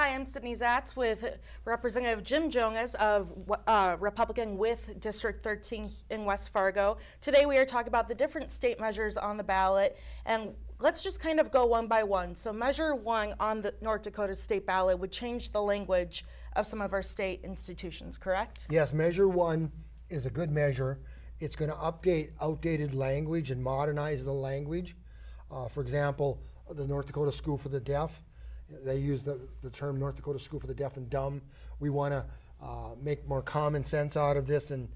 Hi, I'm Sydney Zatz with Representative Jim Jonas of Republican with District 13 in West Fargo. Today we are talking about the different state measures on the ballot, and let's just kind of go one by one. So Measure 1 on the North Dakota state ballot would change the language of some of our state institutions, correct? Yes, Measure 1 is a good measure. It's going to update outdated language and modernize the language. For example, the North Dakota School for the Deaf, they use the term North Dakota School for the Deaf and Dumb. We want to make more common sense out of this and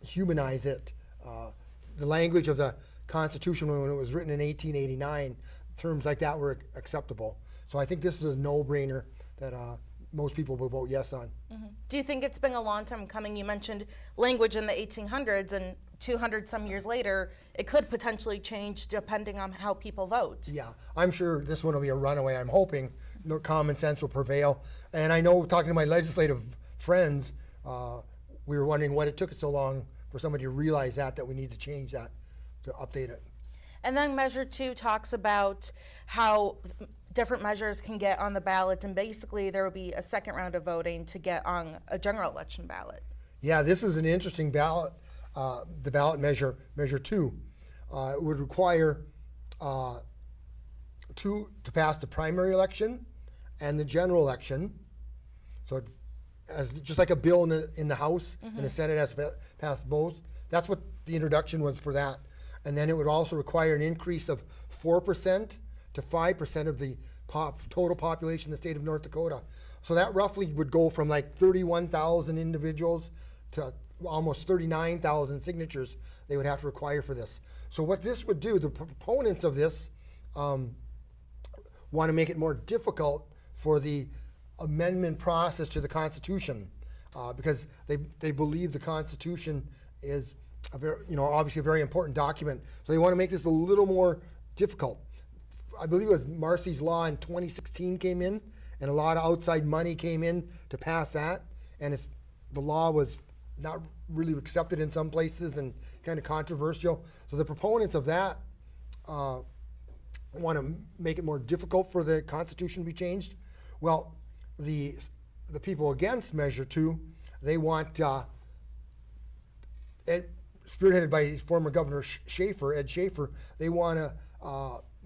humanize it. The language of the Constitution when it was written in 1889, terms like that were acceptable. So I think this is a no-brainer that most people will vote yes on. Mm-hmm. Do you think it's been a long time coming? You mentioned language in the 1800s, and 200 some years later, it could potentially change depending on how people vote. Yeah, I'm sure this one will be a runaway. I'm hoping no common sense will prevail. And I know, talking to my legislative friends, we were wondering what it took so long for somebody to realize that we need to change that, to update it. And then Measure 2 talks about how different measures can get on the ballot, and basically there will be a second round of voting to get on a general election ballot. Yeah, this is an interesting ballot. The ballot measure 2, it would require to pass the primary election and the general election. So just like a bill in the House and the Senate has to pass both. That's what the introduction was for that. And then it would also require an increase of 4% to 5% of the total population in the state of North Dakota. So that roughly would go from like 31,000 individuals to almost 39,000 signatures they would have to require for this. So what this would do, the proponents of this want to make it more difficult for the amendment process to the Constitution because they believe the Constitution is obviously a very important document. So they want to make this a little more difficult. I believe it was Marcy's Law in 2016 came in, and a lot of outside money came in to pass that, and the law was not really accepted in some places and kind of controversial. So the proponents of that want to make it more difficult for the Constitution to be changed. Well, the people against Measure 2, they want spearheaded by former Governor Ed Schaefer, they want to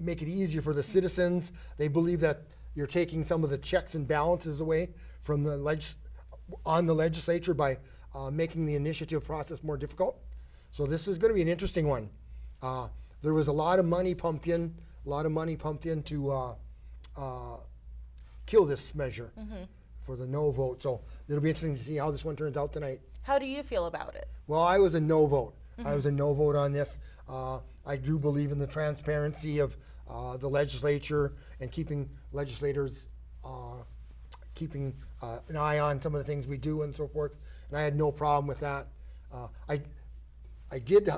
make it easier for the citizens. They believe that you're taking some of the checks and balances away from the legislature by making the initiative process more difficult. So this is going to be an interesting one. There was a lot of money pumped in to kill this measure for the no vote. So it'll be interesting to see how this one turns out tonight. How do you feel about it? Well, I was a no vote. I was a no vote on this. I do believe in the transparency of the legislature and keeping legislators keeping an eye on some of the things we do and so forth. And I had no problem with that. I did,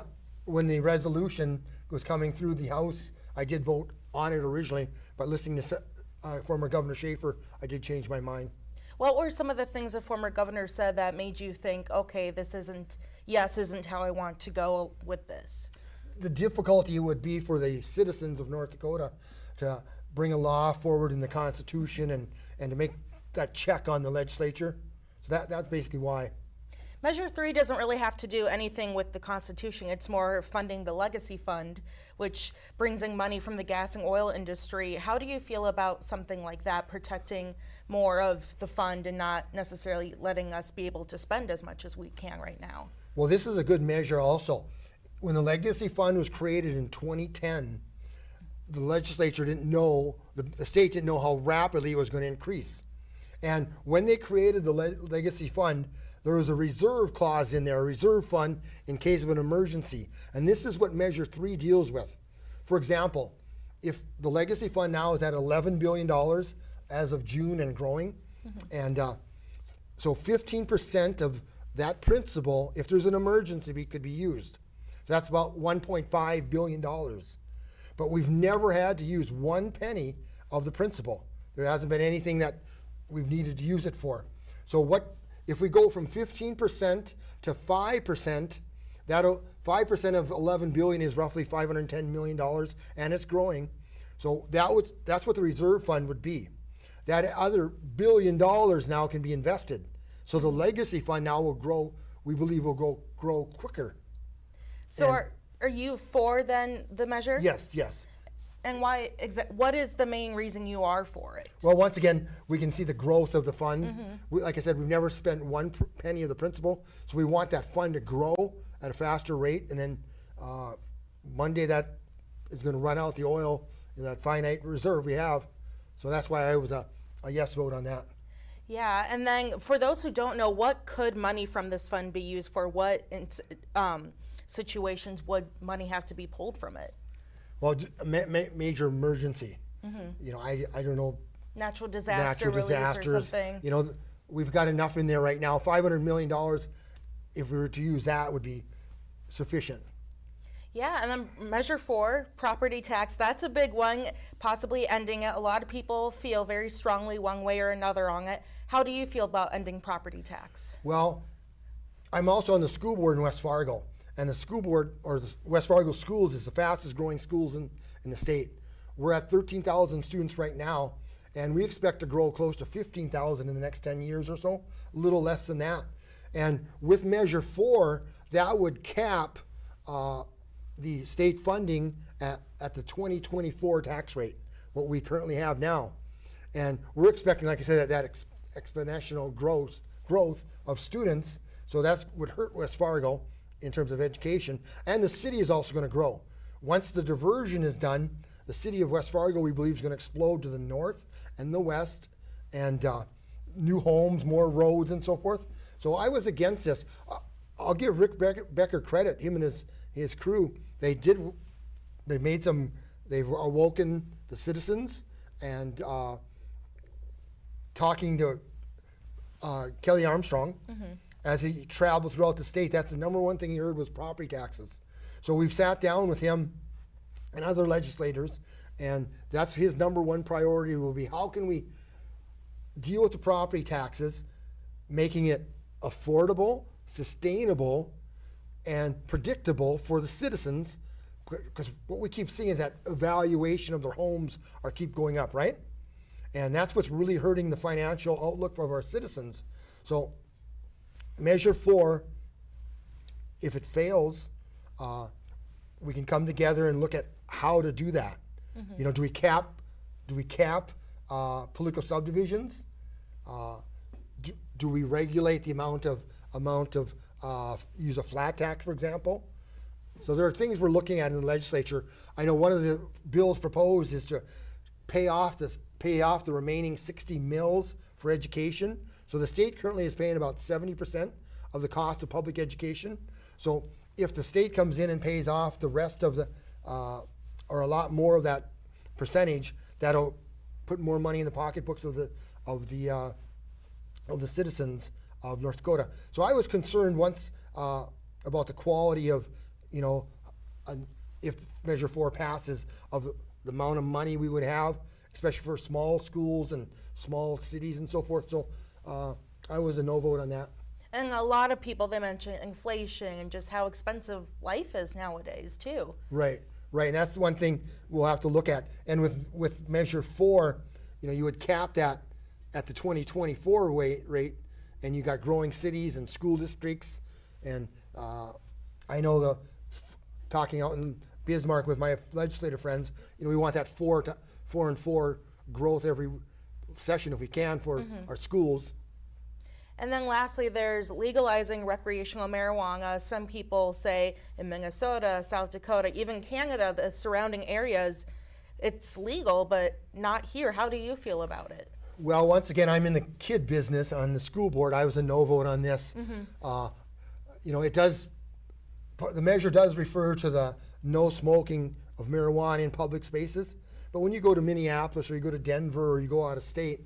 when the resolution was coming through the House, I did vote on it originally, but listening to former Governor Schaefer, I did change my mind. What were some of the things the former governor said that made you think, okay, this isn't how I want to go with this? The difficulty would be for the citizens of North Dakota to bring a law forward in the Constitution and to make that check on the legislature. So that's basically why. Measure 3 doesn't really have to do anything with the Constitution. It's more funding the legacy fund, which brings in money from the gas and oil industry. How do you feel about something like that, protecting more of the fund and not necessarily letting us be able to spend as much as we can right now? Well, this is a good measure also. When the legacy fund was created in 2010, the legislature didn't know, the state didn't know how rapidly it was going to increase. And when they created the legacy fund, there was a reserve clause in there, a reserve fund in case of an emergency. And this is what Measure 3 deals with. For example, if the legacy fund now is at $11 billion as of June and growing, and so 15% of that principal, if there's an emergency, could be used. So that's about $1.5 billion. But we've never had to use one penny of the principal. There hasn't been anything that we've needed to use it for. So if we go from 15% to 5%, that 5% of $11 billion is roughly $510 million, and it's growing. So that's what the reserve fund would be. That other $1 billion now can be invested. So the legacy fund now will grow, we believe will grow quicker. So And- are you for then the measure? Yes. And why? What is the main reason you are for it? Well, once again, we can see the growth of the fund. Like I said, we've never spent one penny of the principal, so we want that fund to grow at a faster rate. And then Monday, that is going to run out the oil in that finite reserve we have. So that's why I was a yes vote on that. Yeah, and then for those who don't know, what could money from this fund be used for? What situations would money have to be pulled from it? Well, major emergency. You know, I don't know. Natural disaster Natural relief disasters. or something. You know, we've got enough in there right now. $500 million, if we were to use that, would be sufficient. Yeah, and then Measure 4, property tax, that's a big one, possibly ending it. A lot of people feel very strongly one way or another on it. How do you feel about ending property tax? Well, I'm also on the school board in West Fargo, and the school board, or the West Fargo Schools, is the fastest growing schools in the state. We're at 13,000 students right now, and we expect to grow close to 15,000 in the next 10 years or so, a little less than that. And with Measure 4, that would cap the state funding at the 2024 tax rate, what we currently have now. And we're expecting, like I said, that exponential growth of students. So that would hurt West Fargo in terms of education. And the city is also going to grow. Once the diversion is done, the city of West Fargo, we believe, is going to explode to the north and the west, and new homes, more roads, and so forth. So I was against this. I'll give Rick Becker credit, him and his crew. They've awoken the citizens, and talking to Kelly Armstrong as he traveled throughout the state, that's the number one thing he heard was property taxes. So we've sat down with him and other legislators, and that's his number one priority will be how can we deal with the property taxes, making it affordable, sustainable, and predictable for the citizens, because what we keep seeing is that evaluation of their homes keep going up, right? And that's what's really hurting the financial outlook of our citizens. So Measure 4, if it fails, we can come together and look at how to do that. You know, do we cap political subdivisions? Do we regulate the amount of use a flat tax, for example? So there are things we're looking at in the legislature. I know one of the bills proposed is to pay off the remaining 60 mills for education. So the state currently is paying about 70% of the cost of public education. So if the state comes in and pays off the rest of the, or a lot more of that percentage, that'll put more money in the pocketbooks of the citizens of North Dakota. So I was concerned once about the quality of, you know, if Measure 4 passes, of the amount of money we would have, especially for small schools and small cities and so forth. So I was a no vote on that. And a lot of people, they mention inflation and just how expensive life is nowadays too. Right. And that's the one thing we'll have to look at. And with Measure 4, you know, you would cap that at the 2024 rate, and you got growing cities and school districts. And I know talking out in Bismarck with my legislative friends, you know, we want that 4 and 4 growth every session if we can for our schools. And then lastly, there's legalizing recreational marijuana. Some people say in Minnesota, South Dakota, even Canada, the surrounding areas, it's legal, but not here. How do you feel about it? Well, once again, I'm in the kid business on the school board. I was a no vote on this. You know, the measure does refer to the no smoking of marijuana in public spaces. But when you go to Minneapolis or you go to Denver or you go out of state,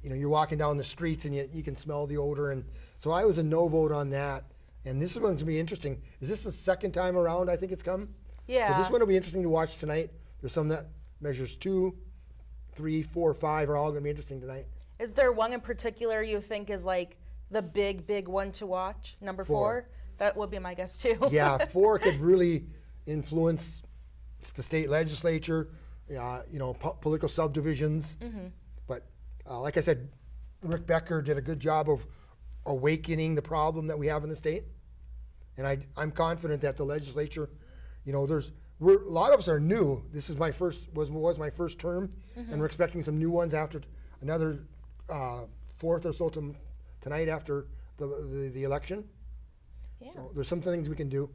you know, you're walking down the streets and you can smell the odor. And so I was a no vote on that. And this is going to be interesting. Is this the second time around I think it's come? Yeah. So this one will be interesting to watch tonight. There's some that Measures 2, 3, 4, 5 are all going to be interesting tonight. Is there one in particular you think is like the big one to watch? Number 4? That would be my guess too. Yeah, 4 could really influence the state legislature political subdivisions. But like I said, Rick Becker did a good job of awakening the problem that we have in the state. And I'm confident that the legislature, a lot of us are new. This is my was my first term, and we're expecting some new ones after another fourth or so tonight after the election. Yeah. So there's some things we can do.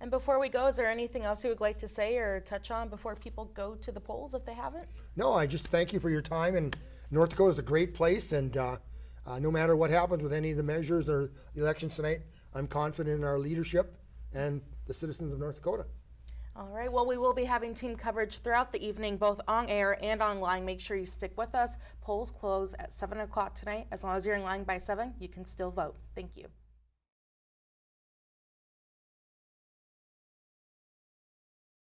And before we go, is there anything else you would like to say or touch on before people go to the polls if they haven't? No, I just thank you for your time. And North Dakota is a great place, and no matter what happens with any of the measures or the elections tonight, I'm confident in our leadership and the citizens of North Dakota. All right, well, we will be having team coverage throughout the evening, both on air and online. Make sure you stick with us. Polls close at 7 o'clock tonight. As long as you're in line by 7, you can still vote. Thank you.